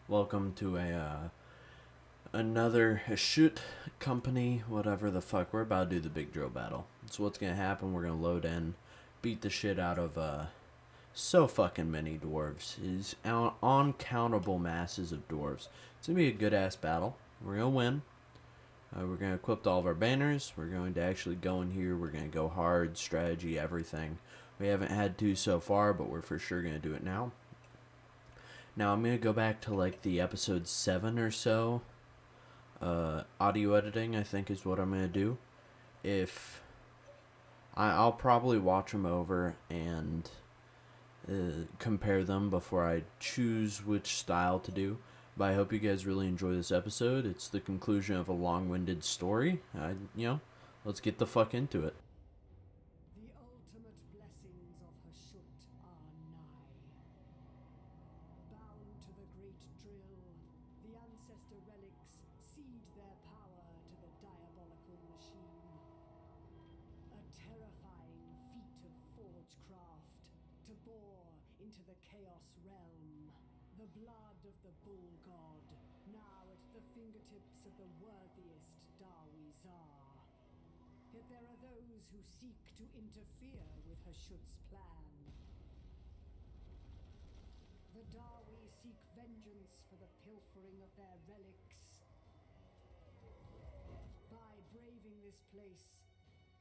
Welcome to another shoot company, whatever the fuck. We're about to do the big drill battle. So what's gonna happen? We're gonna load in, beat the shit out of so fucking many dwarves. Is uncountable masses of dwarves. It's gonna be a good ass battle. We're gonna win. We're gonna equip all of our banners. We're going to actually go in here. We're gonna go hard, strategy, everything. We haven't had to so far, but we're for sure gonna do it now. Now I'm gonna go back to like the episode 7 or so. Audio editing, I think, is what I'm gonna do. If I'll probably watch them over and compare them before I choose which style to do. But I hope you guys really enjoy this episode. It's the conclusion of a long-winded story. Let's get the fuck into it. The ultimate blessings of Hashut are nigh. Bound to the great drill, the ancestor relics cede their power to the diabolical machine. A terrifying feat of forgecraft to bore into the chaos realm. The blood of the bull god, now at the fingertips of the worthiest Darwizar. Yet there are those who seek to interfere with Hashut's plan. The Darwi seek vengeance for the pilfering of their relics. By braving this place,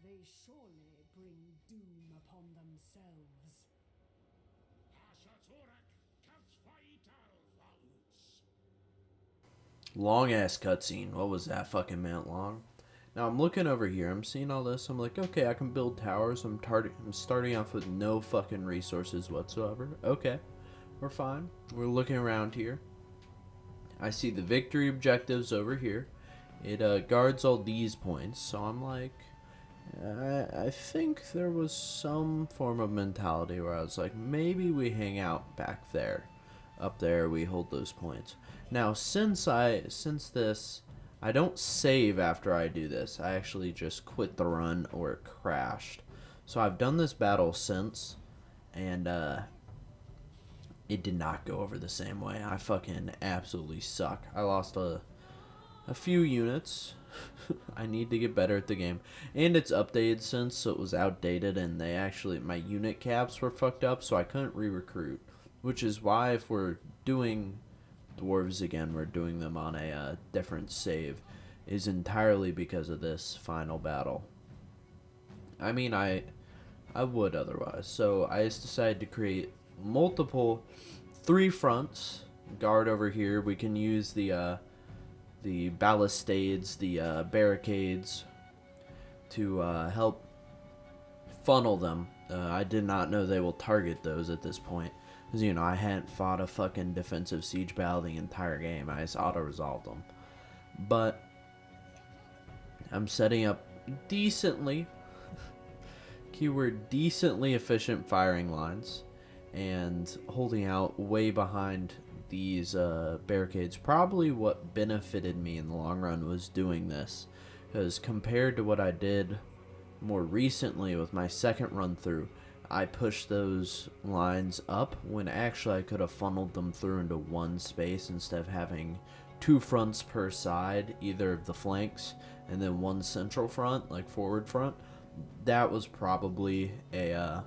they surely bring doom upon themselves. Long ass cutscene. What was that fucking minute long? Now I'm looking over here. I'm seeing all this. I'm like, okay, I can build towers. I'm starting off with no fucking resources whatsoever. Okay, we're fine. We're looking around here. I see the victory objectives over here. It guards all these points. So I'm like, I think there was some form of mentality where I was like, maybe we hang out back there. Up there, we hold those points. Now, since this, I don't save after I do this. I actually just quit the run or it crashed. So I've done this battle since, and it did not go over the same way. I fucking absolutely suck. I lost a few units. I need to get better at the game. And it's updated since, so it was outdated, and my unit caps were fucked up, so I couldn't re-recruit. Which is why if we're doing dwarves again, we're doing them on a different save, is entirely because of this final battle. I mean, I would otherwise. So I just decided to create multiple 3 fronts. Guard over here. We can use the ballistades, the barricades, to help funnel them. I did not know they will target those at this point. Because, I hadn't fought a fucking defensive siege battle the entire game. I just auto-resolved them. But I'm setting up decently, keyword decently efficient firing lines. And holding out way behind these barricades. Probably what benefited me in the long run was doing this. Because compared to what I did more recently with my second run through, I pushed those lines up when actually I could have funneled them through into one space instead of having 2 fronts per side, either of the flanks, and then one central front, like forward front. That was probably a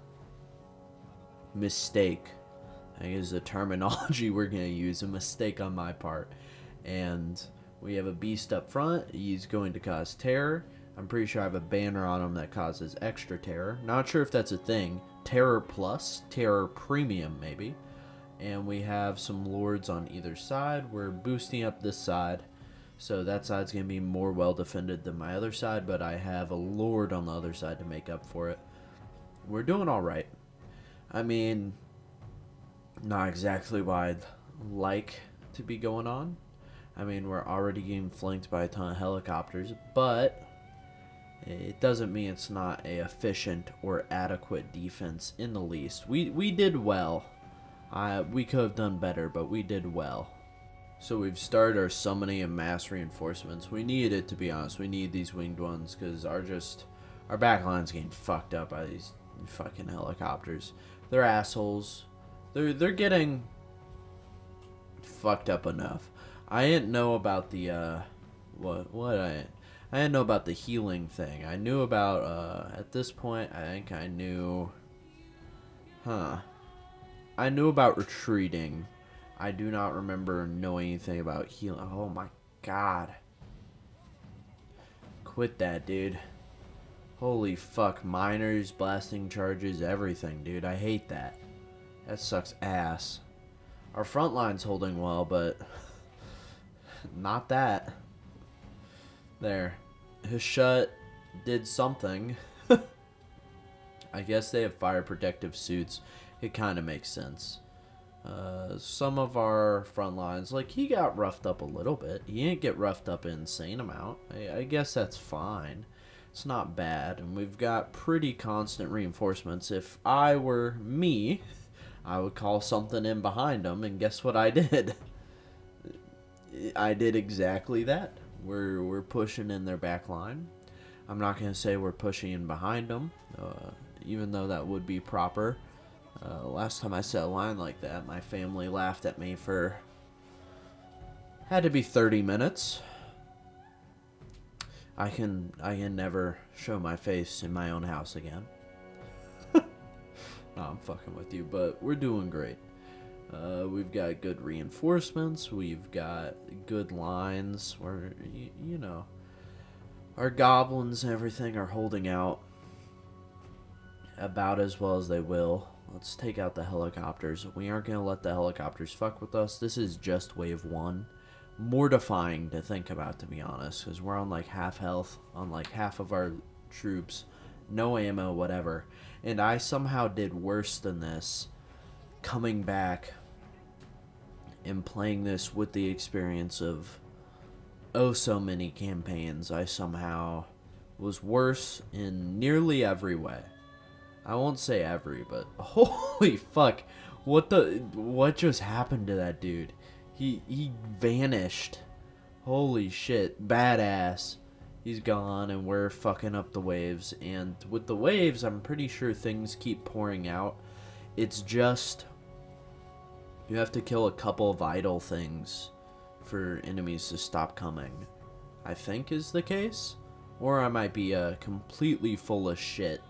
mistake. I think is the terminology we're going to use. A mistake on my part. And we have a beast up front. He's going to cause terror. I'm pretty sure I have a banner on him that causes extra terror. Not sure if that's a thing. Terror plus, terror premium maybe. And we have some lords on either side. We're boosting up this side. So that side's going to be more well defended than my other side. But I have a lord on the other side to make up for it. We're doing alright. I mean, not exactly what I'd like to be going on. I mean, we're already getting flanked by a ton of helicopters. But it doesn't mean it's not a efficient or adequate defense in the least. We did well. We could have done better, but we did well. So we've started our summoning and mass reinforcements. We needed it, to be honest. We need these winged ones because our backline's getting fucked up by these fucking helicopters. They're assholes. They're getting fucked up enough. I didn't know about the I didn't know about the healing thing. I knew about at this point I think I knew I knew about retreating. I do not remember knowing anything about healing. Oh my god. Quit that, dude. Holy fuck, miners, blasting charges, everything, dude. I hate that. That sucks ass. Our front line's holding well, but not that. There. Hashut did something. I guess they have fire protective suits. It kind of makes sense. Some of our front lines, like, he got roughed up a little bit. He didn't get roughed up an insane amount. I guess that's fine. It's not bad. And we've got pretty constant reinforcements. If I were me, I would call something in behind them, and guess what I did? I did exactly that. We're pushing in their back line. I'm not going to say we're pushing in behind them, even though that would be proper. Last time I set a line like that, my family laughed at me for... had to be 30 minutes. I can never show my face in my own house again. No, I'm fucking with you, but we're doing great. We've got good reinforcements. We've got good lines. We're, you know, our goblins and everything are holding out about as well as they will. Let's take out the helicopters. We aren't going to let the helicopters fuck with us. This is just wave 1. Mortifying to think about, to be honest, because we're on like half health, on like half of our troops, no ammo, whatever. And I somehow did worse than this, coming back and playing this with the experience of oh so many campaigns. I somehow was worse in nearly every way. I won't say every, but holy fuck, what just happened to that dude? He vanished. Holy shit, badass. He's gone, and we're fucking up the waves. And with the waves, I'm pretty sure things keep pouring out. It's just you have to kill a couple of idle things for enemies to stop coming, I think is the case. Or I might be completely full of shit.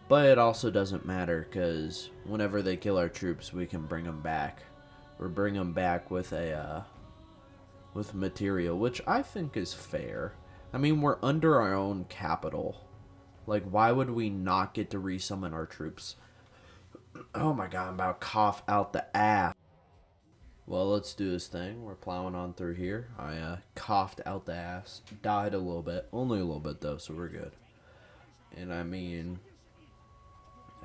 But it also doesn't matter, because whenever they kill our troops, we can bring them back. Or bring them back with a with material, which I think is fair. I mean, we're under our own capital. Like, why would we not get to resummon our troops? Oh my god, I'm about to cough out the ass. Well, let's do this thing. We're plowing on through here. I coughed out the ass. Died a little bit. Only a little bit, though, so we're good. And I mean,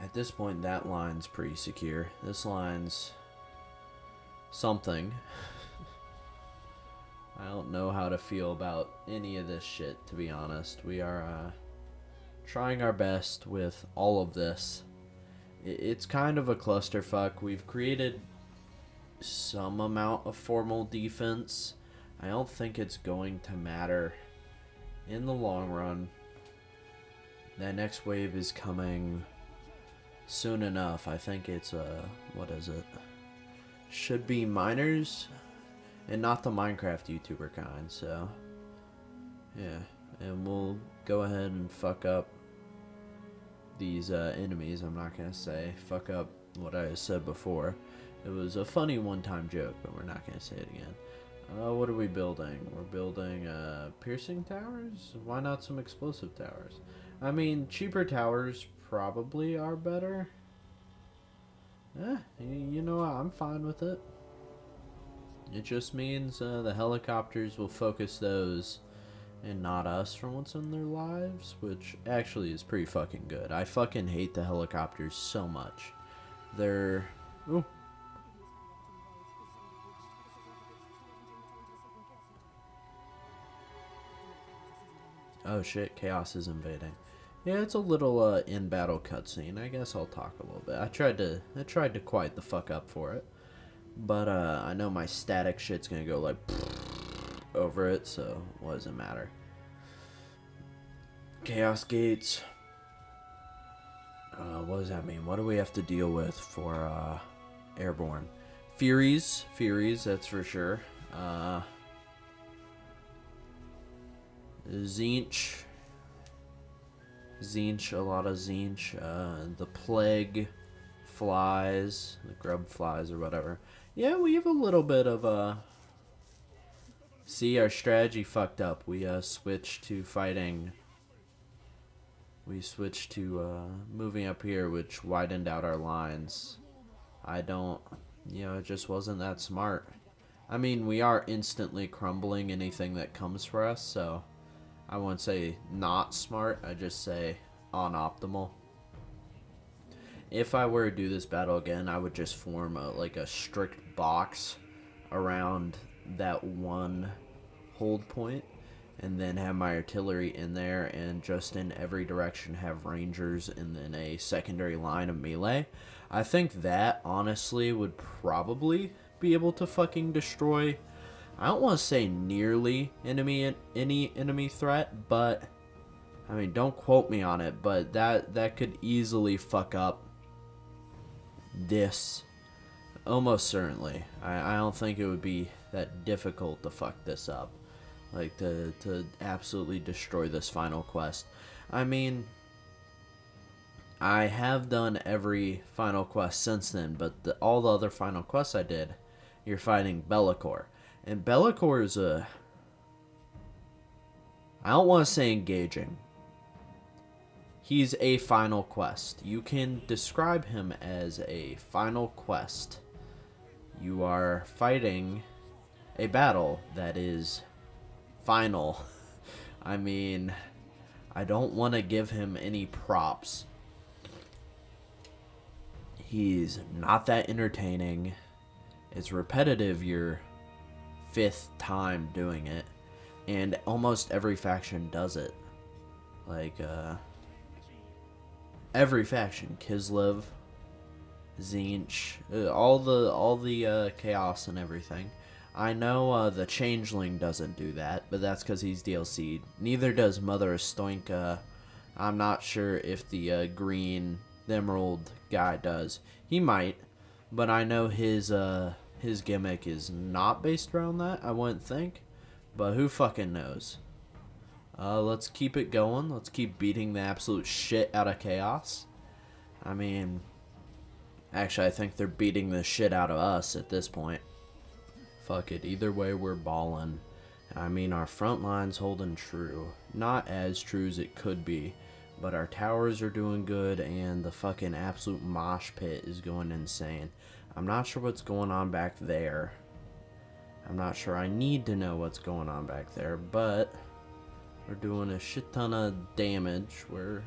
at this point, that line's pretty secure. This line's something. I don't know how to feel about any of this shit, to be honest. We are trying our best with all of this. It's kind of a clusterfuck. We've created some amount of formal defense. I don't think it's going to matter in the long run. That next wave is coming soon enough. I think it's what is it? Should be miners, and not the Minecraft YouTuber kind. So yeah, and we'll go ahead and fuck up these enemies. I'm not gonna say fuck up what I said before. It was a funny one-time joke, but we're not gonna say it again. What are we building? We're building piercing towers. Why not some explosive towers? I mean, cheaper towers probably are better. You know what? I'm fine with it. It just means the helicopters will focus those and not us for once in their lives, which actually is pretty fucking good. I fucking hate the helicopters so much. They're... Ooh. Oh shit, chaos is invading. Yeah, it's a little in-battle cutscene. I guess I'll talk a little bit. I tried to quiet the fuck up for it. But I know my static shit's gonna go like over it, so what does it matter? Chaos gates. What does that mean? What do we have to deal with for airborne? Furies, that's for sure. Zinch, a lot of Zinch. The plague flies, the grub flies or whatever. Yeah, we have a little bit of See, our strategy fucked up. We switched to fighting. We switched to moving up here, which widened out our lines. It just wasn't that smart. I mean, we are instantly crumbling anything that comes for us, so I wouldn't say not smart, I just say unoptimal. If I were to do this battle again, I would just form a strict box around that one hold point, and then have my artillery in there, and just in every direction have rangers, and then a secondary line of melee. I think that, honestly, would probably be able to fucking destroy, I don't want to say nearly any enemy threat, but, I mean, don't quote me on it, but that could easily fuck up this. Almost certainly. I don't think it would be that difficult to fuck this up. Like, to absolutely destroy this final quest. I mean, I have done every final quest since then, but all the other final quests I did, you're fighting Be'lakor. And Be'lakor is I don't want to say engaging. He's a final quest. You can describe him as a final quest. You are fighting a battle that is final. I mean, I don't want to give him any props. He's not that entertaining. It's repetitive your 5th time doing it, and almost every faction does it. Like, every faction, Kislev, Zinch, all the chaos and everything. I know the Changeling doesn't do that, but that's because he's DLC'd. Neither does Mother of Stoinka. I'm not sure if the green, the Emerald guy does. He might, but I know his gimmick is not based around that, I wouldn't think. But who fucking knows? Let's keep it going. Let's keep beating the absolute shit out of chaos. I mean, actually, I think they're beating the shit out of us at this point. Fuck it. Either way, we're balling. I mean, our front line's holding true. Not as true as it could be, but our towers are doing good, and the fucking absolute mosh pit is going insane. I'm not sure what's going on back there. I'm not sure I need to know what's going on back there, but we're doing a shit ton of damage. We're,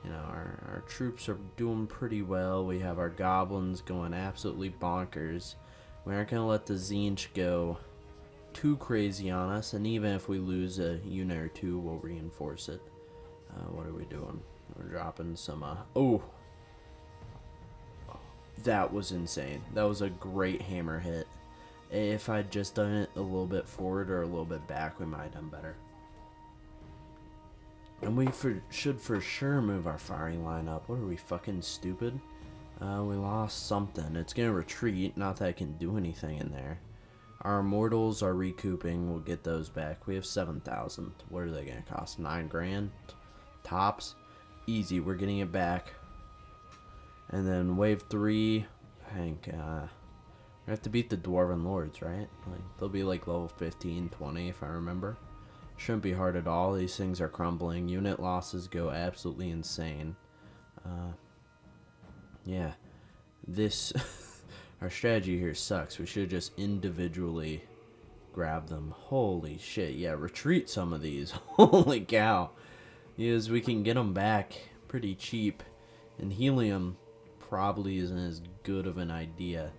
our troops are doing pretty well. We have our goblins going absolutely bonkers. We aren't going to let the Zinch go too crazy on us, and even if we lose a unit or two, we'll reinforce it. What are we doing? We're dropping some, that was insane. That was a great hammer hit. If I'd just done it a little bit forward or a little bit back, we might have done better. And we should for sure move our firing line up. What are we, fucking stupid? We lost something. It's gonna retreat, not that I can do anything in there. Our immortals are recouping. We'll get those back. We have 7,000. What are they gonna cost? 9 grand? Tops? Easy, we're getting it back. And then wave 3, I think, we have to beat the Dwarven Lords, right? Like, they'll be like level 15, 20 if I remember. Shouldn't be hard at all. These things are crumbling. Unit losses go absolutely insane. Yeah. This, our strategy here sucks. We should just individually grab them. Holy shit. Yeah, retreat some of these. Holy cow. Because we can get them back pretty cheap. And helium probably isn't as good of an idea.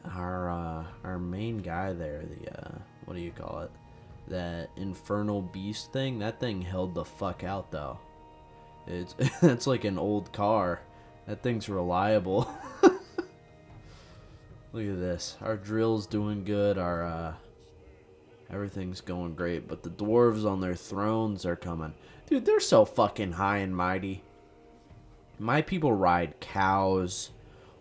Our main guy there, the, what do you call it? That infernal beast thing, that thing held the fuck out though. It's like an old car. That thing's reliable. Look at this. Our drill's doing good. Our everything's going great. But the dwarves on their thrones are coming. Dude, they're so fucking high and mighty. My people ride cows.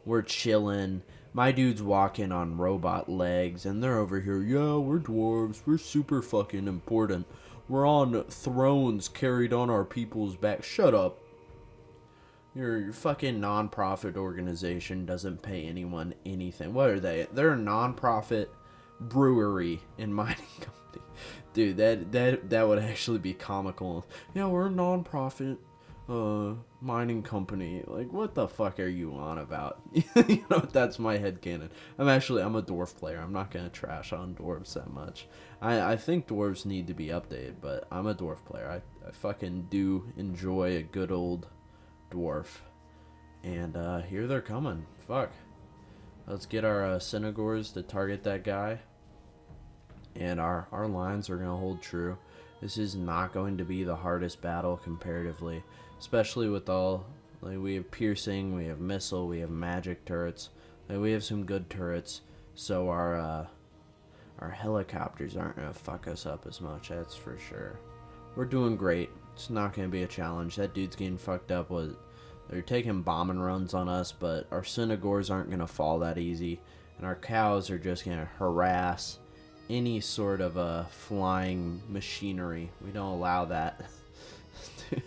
We're chilling. My dudes walk in on robot legs, and they're over here, yeah, we're dwarves, we're super fucking important. We're on thrones carried on our people's back. Shut up. Your fucking non-profit organization doesn't pay anyone anything. What are they? They're a non-profit brewery and mining company. Dude, that would actually be comical. Yeah, we're a non-profit mining company. Like, what the fuck are you on about? You know, that's my headcanon. I'm a dwarf player. I'm not gonna trash on dwarves that much. I think dwarves need to be updated, but I'm a dwarf player. I fucking do enjoy a good old dwarf. And here they're coming. Fuck. Let's get our Synagors to target that guy. And our lines are going to hold true. This is not going to be the hardest battle comparatively. Especially with all... Like, we have piercing, we have missile, we have magic turrets. Like, we have some good turrets. So our helicopters aren't going to fuck us up as much, that's for sure. We're doing great. It's not going to be a challenge. That dude's getting fucked up with... They're taking bombing runs on us, but our Synagors aren't going to fall that easy. And our cows are just going to harass any sort of flying machinery. We don't allow that. Dude,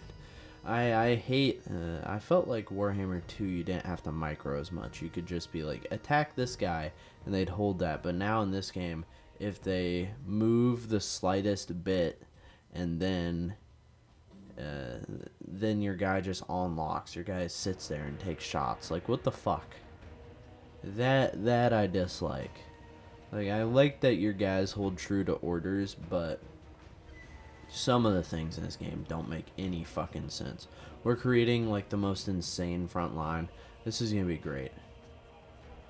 I hate... I felt like Warhammer 2, you didn't have to micro as much. You could just be like, attack this guy, and they'd hold that. But now in this game, if they move the slightest bit, and then your guy just unlocks. Your guy sits there and takes shots. Like, what the fuck? That I dislike. Like, I like that your guys hold true to orders, but some of the things in this game don't make any fucking sense. We're creating, like, the most insane front line. This is gonna be great.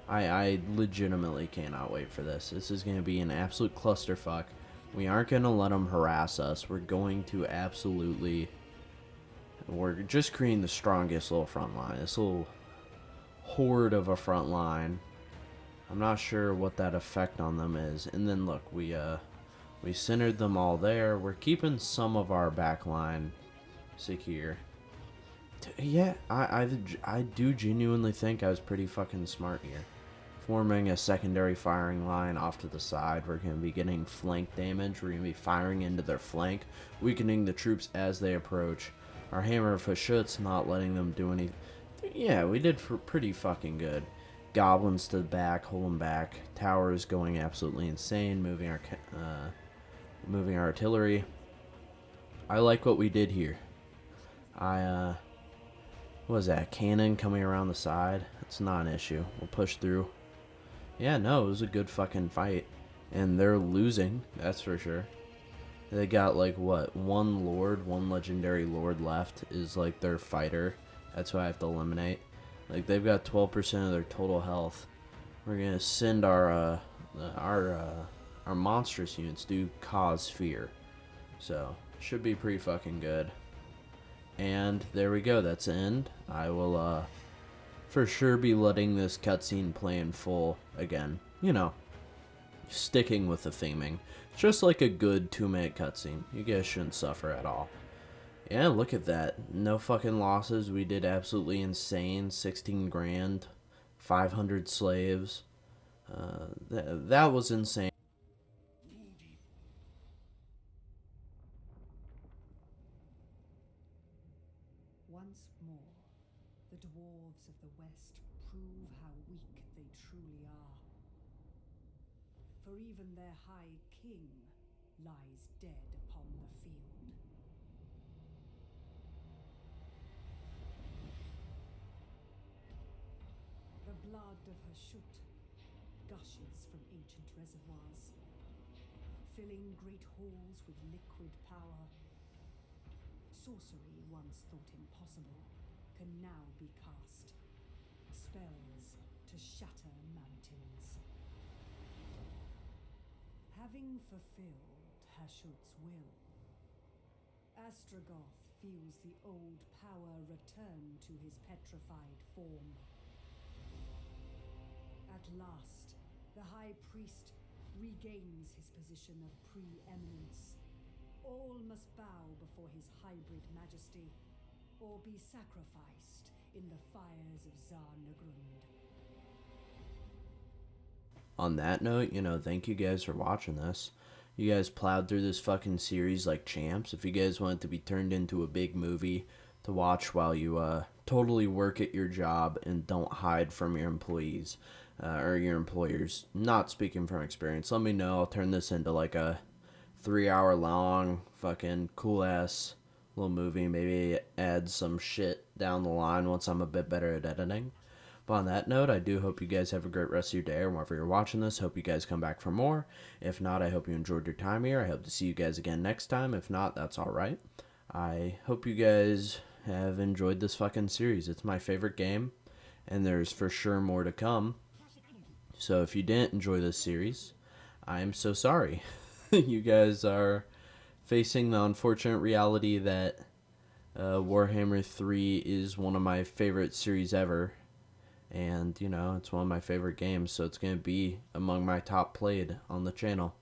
I legitimately cannot wait for this. This is gonna be an absolute clusterfuck. We aren't gonna let them harass us. We're going to absolutely... We're just creating the strongest little front line. This little horde of a front line. I'm not sure what that effect on them is. And then look, we centered them all there. We're keeping some of our back line secure. Yeah, I do genuinely think I was pretty fucking smart here. Forming a secondary firing line off to the side. We're going to be getting flank damage. We're going to be firing into their flank, weakening the troops as they approach. Our hammer of Hashut's not letting them do anything. Yeah, we did pretty fucking good. Goblins to the back, hold them back. Towers going absolutely insane, moving our artillery. I like what we did here. What was that? Cannon coming around the side? It's not an issue. We'll push through. Yeah, no, it was a good fucking fight. And they're losing, that's for sure. They got, like, what? One legendary lord left is, like, their fighter. That's who I have to eliminate. Like, they've got 12% of their total health. We're gonna send our monstrous units to cause fear. So, should be pretty fucking good. And there we go, that's the end. I will, for sure be letting this cutscene play in full again. You know, sticking with the theming. Just like a good 2-minute cutscene. You guys shouldn't suffer at all. Yeah, look at that. No fucking losses. We did absolutely insane. 16 grand. 500 slaves. That was insane. Once more, the dwarves of the West prove how weak they truly are. For even their high king lies dead upon the field. The blood of Hashut gushes from ancient reservoirs, filling great halls with liquid power. Sorcery, once thought impossible, can now be cast. Spells to shatter mountains. Having fulfilled Hashut's will, Astrogoth feels the old power return to his petrified form. At last, the High Priest regains his position of preeminence. All must bow before his hybrid majesty, or be sacrificed in the fires of Zarnagrund. on that note, thank you guys for watching this. You guys plowed through this fucking series like champs. If you guys want it to be turned into a big movie to watch while you totally work at your job and don't hide from your employees or your employers, not speaking from experience, let me know. I'll turn this into like a 3 hour long fucking cool ass little movie. Maybe add some shit down the line once I'm a bit better at editing. But on that note, I do hope you guys have a great rest of your day or wherever you're watching this. Hope you guys come back for more. If not, I hope you enjoyed your time here. I hope to see you guys again next time. If not, that's alright. I hope you guys have enjoyed this fucking series. It's my favorite game, and there's for sure more to come. So if you didn't enjoy this series, I am so sorry. You guys are facing the unfortunate reality that Warhammer 3 is one of my favorite series ever. And, it's one of my favorite games, so it's going to be among my top played on the channel.